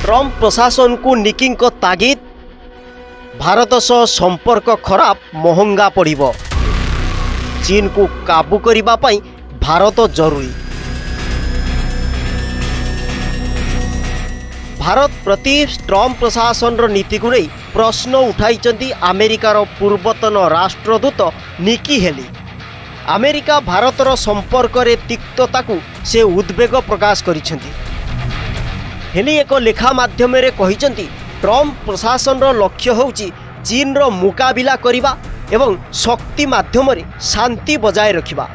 Trump प्रशासन को निकी तागिद भारत सह संपर्क खराब महंगा पड़िबो। चीन को काबू करिबा पई भारत जरूरी। भारत प्रति ट्रम्प प्रशासन नीति को नहीं प्रश्न उठाई अमेरिकार पूर्वतन राष्ट्रदूत निकी हेली। अमेरिका भारतर संपर्क रे तिक्तता को से उद्वेग प्रकाश करिसेंती। हेली एक लेखा माध्यम रे कहिसेंती ट्रम्प प्रशासन लक्ष्य होउची चीन रो मुकाबिला करिबा एवं शक्ति माध्यम रे शांति बजाय रखिबा।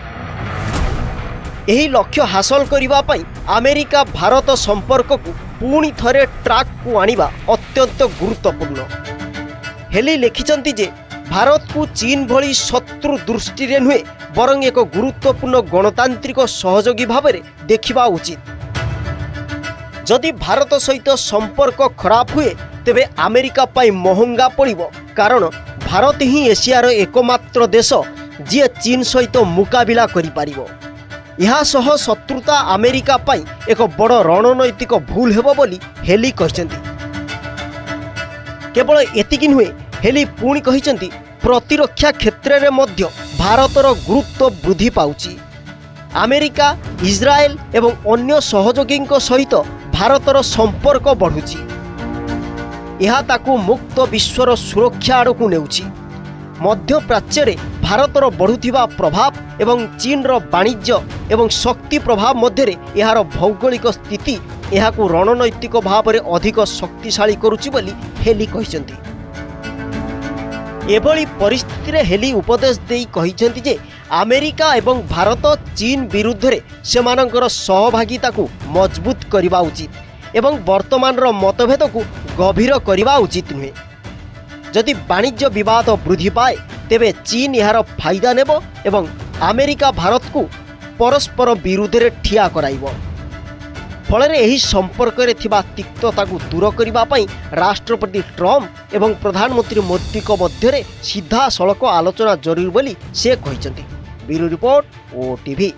एही लक्ष्य हासिल करिबा पई अमेरिका भारत संपर्क को पुणी थरे ट्रैक को आनिबा अत्यंत गुरुत्वपूर्ण। हेली लिखिचंती जे भारत को चीन भली शत्रु दृष्टि रे नुहे बरंग एक गुरुत्वपूर्ण गणतांत्रिक सहयोगी भाव में देखिबा उचित। जदि भारत सहित संपर्क खराब हुए तेबे अमेरिका पाई महंगा पड़िबो, कारण भारत ही एशियार एकमात्र देश जी चीन सहित मुकाबिला करि पारिबो। यह सह शत्रुता अमेरिका पाई एक बड़ रणनैतिक भूल हेबो बोली हेली कहिसेंती। केवल एतिकी नुहे, हेली पुणी कहिसेंती प्रतिरक्षा क्षेत्र में मध्य भारतर गुरुत्व वृद्धि पाउची। अमेरिका, इस्राएल एवं अन्य सहयोगी सहित भारतर संपर्क बढ़ुची। यह ताकू मुक्त विश्वर सुरक्षा आड़कू नेउची। मध्य प्राच्य रे भारतर बढ़ुथिबा प्रभाव एवं चीन रो वाणिज्य एवं शक्ति प्रभाव मध्य यार भौगोलिक स्थिति यहाकू रणनैतिक भाव में अधिक शक्तिशाली करुची बोली हेली कहिसेंती। एभली परिस्थिति रे हेली उपदेश देई कहिसेंती जे अमेरिका एवं भारत चीन विरुद्ध रे सेमानंकर सहभागिता को मजबूत करबा उचित एवं वर्तमान रो मतभेद को गभीर करबा उचित नुहे। जदि वाणिज्य विवाद वृद्धि पाए तेबे चीन यार फायदा नेब एवं अमेरिका भारत को परस्पर विरुद्ध रे ठिया कराइबो। फଳରେ ଏହି संपर्क थिबा तिक्तता को दूर करबा पई राष्ट्रपति ट्रम्प एवं प्रधानमंत्री मोदी मध्य सीधा सड़क आलोचना जरूरी बोली से कहिसेंती। Bureau report, OTV.